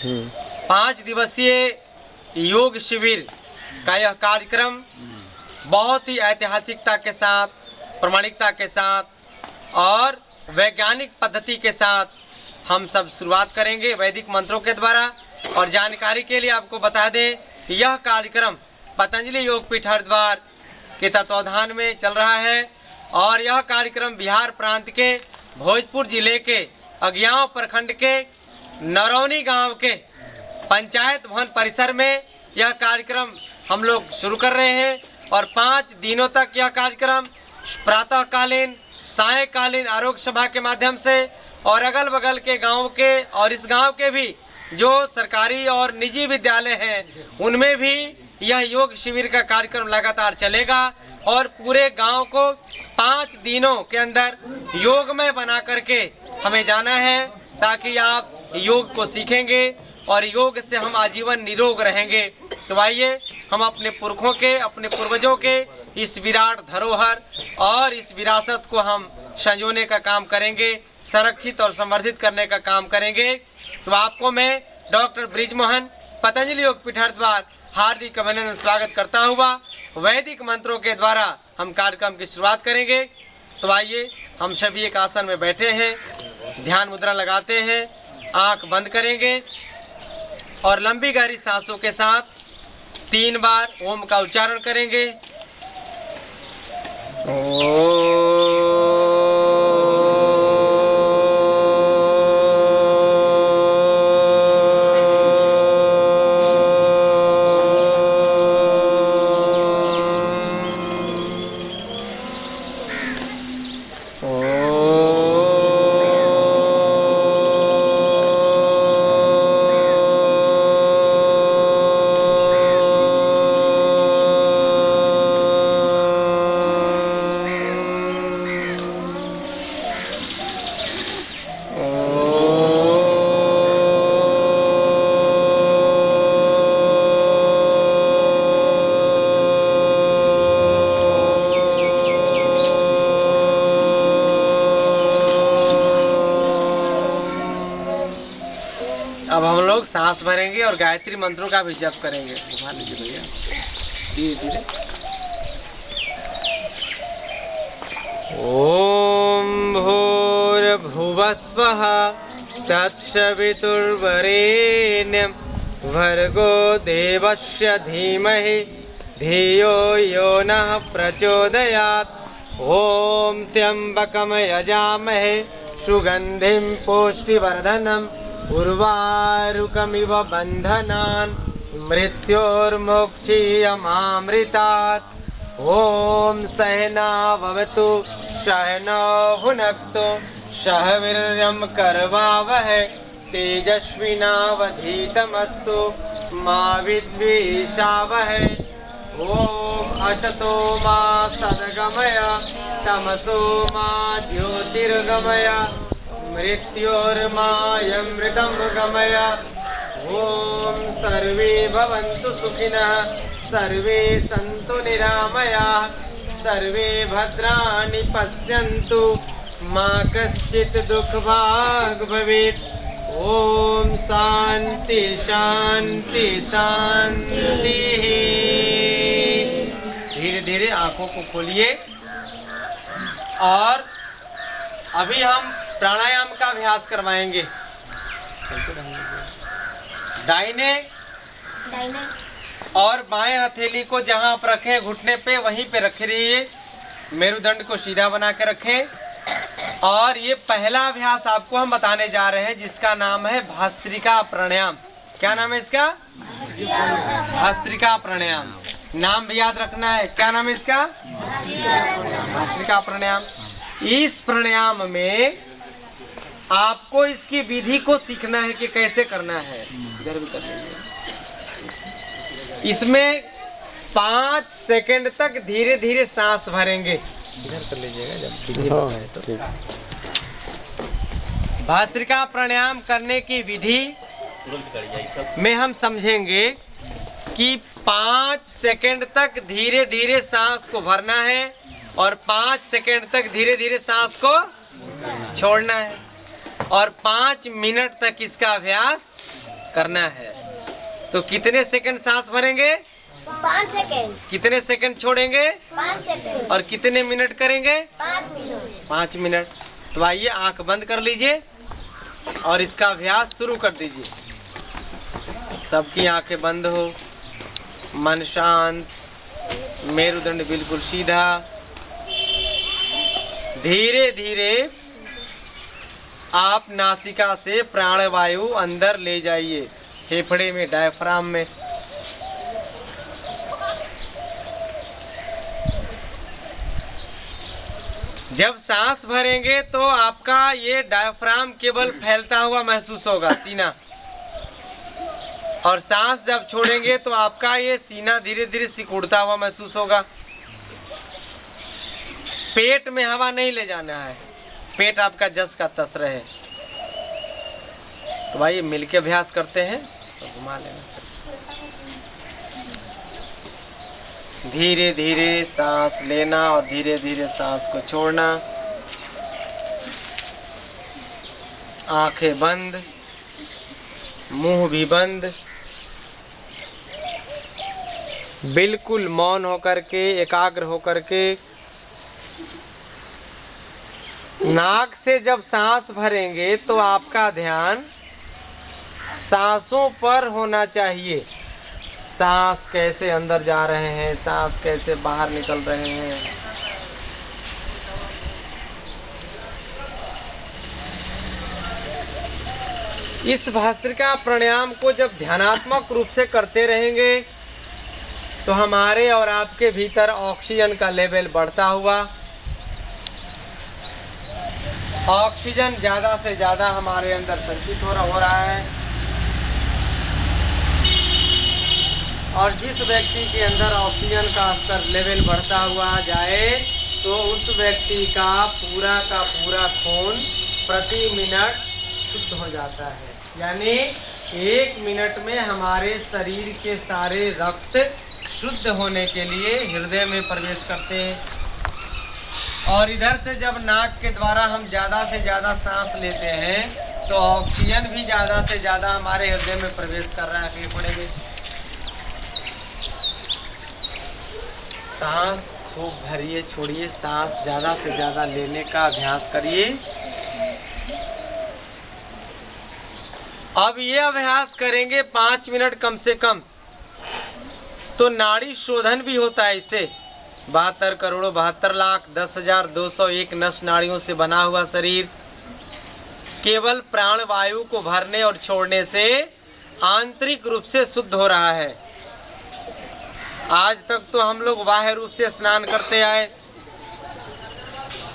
5 दिवसीय योग शिविर का यह कार्यक्रम बहुत ही ऐतिहासिकता के साथ, प्रामाणिकता के साथ और वैज्ञानिक पद्धति के साथ हम सब शुरुआत करेंगे वैदिक मंत्रों के द्वारा। और जानकारी के लिए आपको बता दें कि यह कार्यक्रम पतंजलि योगपीठ हरिद्वार के तत्वावधान में चल रहा है और यह कार्यक्रम बिहार प्रांत के भोजपुर जिले के अगियाव प्रखंड के नरौनी गांव के पंचायत भवन परिसर में यह कार्यक्रम हम लोग शुरू कर रहे हैं और 5 दिनों तक यह कार्यक्रम प्रातःकालीन, सायंकालीन आरोग्य सभा के माध्यम से और अगल बगल के गांव के और इस गांव के भी जो सरकारी और निजी विद्यालय हैं उनमें भी यह योग शिविर का कार्यक्रम लगातार चलेगा और पूरे गांव को 5 दिनों के अंदर योगमय बना करके हमें जाना है ताकि आप योग को सीखेंगे और योग से हम आजीवन निरोग रहेंगे। तो आइए हम अपने पुरखों के, अपने पूर्वजों के इस विराट धरोहर और इस विरासत को हम संजोने का काम करेंगे, संरक्षित और संवर्धित करने का काम करेंगे। तो आपको मैं डॉक्टर ब्रिजमोहन पतंजलि योगपीठ हरिद्वार हार्दिक अभिनंदन स्वागत करता हुआ वैदिक मंत्रों के द्वारा हम कार्यक्रम की शुरुआत करेंगे। तो आइए हम सभी एक आसन में बैठे हैं, ध्यान मुद्रा लगाते हैं, आंख बंद करेंगे और लंबी गहरी सांसों के साथ 3 बार ओम का उच्चारण करेंगे। अब हम लोग सांस भरेंगे और गायत्री मंत्रों का भी जप करेंगे। घुमा लीजिए भैया धीरे धीरे। ओम भूर्भुवः स्वः तत्सवितुर्वरेण्यं भर्गो देवस्य धीमहि धियो यो नः प्रचोदयात्। ओम त्र्यंबकं यजामहे सुगंधिं पुष्टिवर्धनम् उर्वारुकमिव बन्धनान् मृत्योर्मुक्षीयमामृतात्। ओम सहना भवतु सहनौ भुनक्तु सह वीर्यं करवावहै तेजस्विनावधीतमस्तु मा विद्विषावहै। ओम असतो मा सद्गमय तमसो मा ज्योतिर्गमय मृत्योर्मायमृतं गमय। ओम सर्वे भवन्तु सुखिनः सर्वे सन्तु निरामयाः सर्वे भद्राणि पश्यन्तु मा कश्चित् दुःखभाग् भवेत्। ओम शांति शांति शांति। धीरे धीरे आंखों को खोलिए और अभी हम प्राणायाम का अभ्यास करवाएंगे। दाहिने और बाएं हथेली को जहां आप रखें घुटने पे वहीं पे रखे रहिए। मेरुदंड को सीधा बना के रखें और ये पहला अभ्यास आपको हम बताने जा रहे हैं जिसका नाम है भस्त्रिका प्राणायाम। क्या नाम है इसका? भस्त्रिका प्राणायाम। नाम भी याद रखना है। क्या नाम है इसका? भस्त्रिका प्राणायाम। इस प्राणायाम में आपको इसकी विधि को सीखना है कि कैसे करना है। इधर भी कर लीजिए। इसमें 5 सेकंड तक धीरे धीरे सांस भरेंगे। इधर कर लीजिएगा जब है तो। भस्त्रिका प्राणायाम करने की विधि में हम समझेंगे कि 5 सेकंड तक धीरे धीरे सांस को भरना है और 5 सेकंड तक धीरे धीरे सांस को छोड़ना है और 5 मिनट तक इसका अभ्यास करना है। तो कितने सेकंड सांस भरेंगे? 5 सेकंड। कितने सेकंड छोड़ेंगे? 5 सेकंड। और कितने मिनट करेंगे? 5 मिनट। 5 मिनट। तो आइए आंख बंद कर लीजिए और इसका अभ्यास शुरू कर दीजिए। सबकी आंखें बंद हो, मन शांत, मेरुदंड बिल्कुल सीधा। धीरे धीरे आप नासिका से प्राणवायु अंदर ले जाइए, फेफड़े में, डायफ्राम में। जब सांस भरेंगे तो आपका ये डायफ्राम केवल फैलता हुआ महसूस होगा, सीना। और सांस जब छोड़ेंगे तो आपका ये सीना धीरे धीरे सिकुड़ता हुआ महसूस होगा। पेट में हवा नहीं ले जाना है, पेट आपका जस का तस रहे। तो भाई मिलके अभ्यास करते हैं। तो घुमा लेना। धीरे धीरे सांस लेना और धीरे धीरे सांस को छोड़ना। आंखें बंद, मुंह भी बंद, बिल्कुल मौन होकर के, एकाग्र होकर के। नाक से जब सांस भरेंगे तो आपका ध्यान सांसों पर होना चाहिए। सांस कैसे अंदर जा रहे हैं, सांस कैसे बाहर निकल रहे हैं। इस भस्त्रिका प्राणायाम को जब ध्यानात्मक रूप से करते रहेंगे तो हमारे और आपके भीतर ऑक्सीजन का लेवल बढ़ता हुआ, ऑक्सीजन ज्यादा से ज्यादा हमारे अंदर संचित हो रहा है। और जिस व्यक्ति के अंदर ऑक्सीजन का स्तर लेवल बढ़ता हुआ जाए तो उस व्यक्ति का पूरा खून प्रति मिनट शुद्ध हो जाता है। यानी 1 मिनट में हमारे शरीर के सारे रक्त शुद्ध होने के लिए हृदय में प्रवेश करते हैं। और इधर से जब नाक के द्वारा हम ज्यादा से ज्यादा सांस लेते हैं तो ऑक्सीजन भी ज्यादा से ज्यादा हमारे हृदय में प्रवेश कर रहा है, फेफड़े में। सांस खूब भरिए, छोड़िए, सांस ज्यादा से ज्यादा लेने का अभ्यास करिए। अब ये अभ्यास करेंगे 5 मिनट कम से कम, तो नाड़ी शोधन भी होता है इससे। 72 करोड़ 72 लाख 10,201 नस नाड़ियों से बना हुआ शरीर केवल प्राण वायु को भरने और छोड़ने से आंतरिक रूप से शुद्ध हो रहा है। आज तक तो हम लोग बाह्य रूप से स्नान करते आए,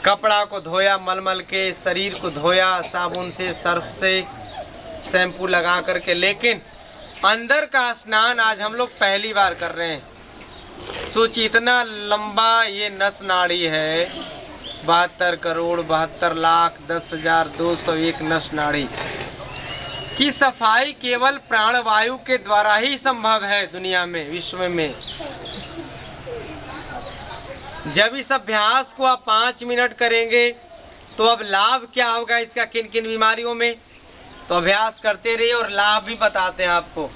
कपड़ा को धोया मलमल के, शरीर को धोया साबुन से, सर्फ से, शैम्पू लगा करके, लेकिन अंदर का स्नान आज हम लोग पहली बार कर रहे हैं। सोचिए इतना लंबा ये नस नाड़ी है, 72 करोड़ 72 लाख 10,201 नस नाड़ी की सफाई केवल प्राणवायु के द्वारा ही संभव है दुनिया में, विश्व में। जब इस अभ्यास को आप 5 मिनट करेंगे तो अब लाभ क्या होगा इसका, किन किन बीमारियों में, तो अभ्यास करते रहिए और लाभ भी बताते हैं आपको।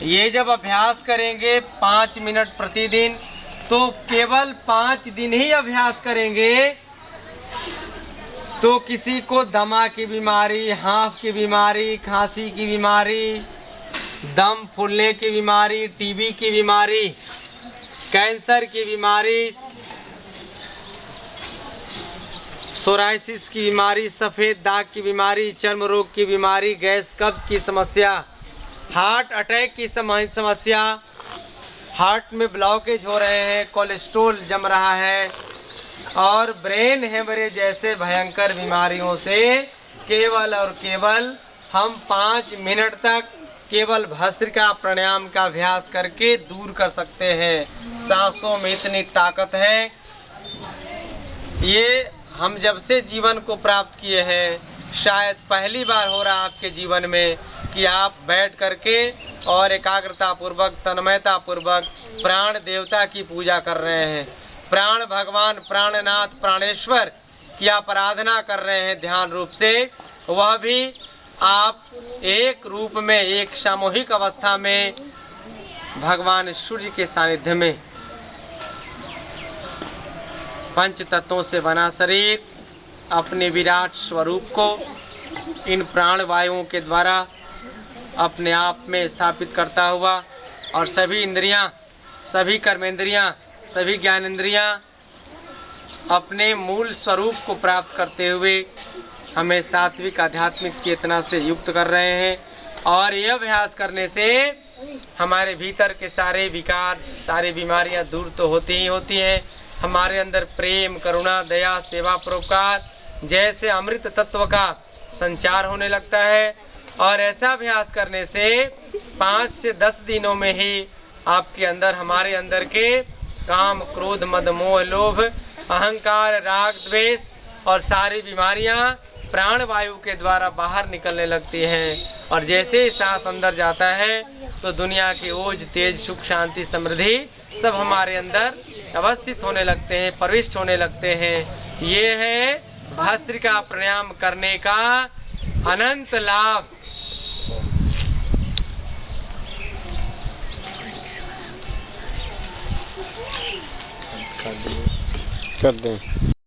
ये जब अभ्यास करेंगे 5 मिनट प्रतिदिन, तो केवल 5 दिन ही अभ्यास करेंगे तो किसी को दमा की बीमारी, हांफ की बीमारी, खांसी की बीमारी, दम फूलने की बीमारी, टीबी की बीमारी, कैंसर की बीमारी, सोराइसिस की बीमारी, सफेद दाग की बीमारी, चर्म रोग की बीमारी, गैस कब्ज की समस्या, हार्ट अटैक की समस्या, हार्ट में ब्लॉकेज हो रहे हैं, कोलेस्ट्रॉल जम रहा है और ब्रेन हेमरेज जैसे भयंकर बीमारियों से केवल और केवल हम 5 मिनट तक केवल भस्त्रिका प्राणायाम का अभ्यास करके दूर कर सकते हैं। सांसों में इतनी ताकत है। ये हम जब से जीवन को प्राप्त किए हैं, शायद पहली बार हो रहा आपके जीवन में कि आप बैठ करके और एकाग्रता पूर्वक, तन्मयता पूर्वक प्राण देवता की पूजा कर रहे हैं, प्राण भगवान, प्राणनाथ, प्राणेश्वर की आप आराधना कर रहे हैं ध्यान रूप से, वह भी आप एक रूप में, एक सामूहिक अवस्था में भगवान सूर्य के सानिध्य में पंच तत्वों से बना शरीर अपने विराट स्वरूप को इन प्राण वायुओं के द्वारा अपने आप में स्थापित करता हुआ और सभी इंद्रियां, सभी कर्मेंद्रियां, सभी ज्ञानेंद्रियां अपने मूल स्वरूप को प्राप्त करते हुए हमें सात्विक आध्यात्मिक चेतना से युक्त कर रहे हैं। और यह अभ्यास करने से हमारे भीतर के सारे विकार, सारी बीमारियां दूर तो होती ही होती हैं। हमारे अंदर प्रेम, करुणा, दया, सेवा, परोपकार जैसे अमृत तत्व का संचार होने लगता है। और ऐसा अभ्यास करने से 5 से 10 दिनों में ही आपके अंदर, हमारे अंदर के काम, क्रोध, मद, मोह, लोभ, अहंकार, राग, द्वेष और सारी बीमारियां प्राण वायु के द्वारा बाहर निकलने लगती हैं। और जैसे ही सांस अंदर जाता है तो दुनिया की ओज, तेज, सुख, शांति, समृद्धि सब हमारे अंदर अवस्थित होने लगते हैं, प्रविष्ट होने लगते हैं। ये है भस्त्रिका प्राणायाम करने का अनंत लाभ। कर दें।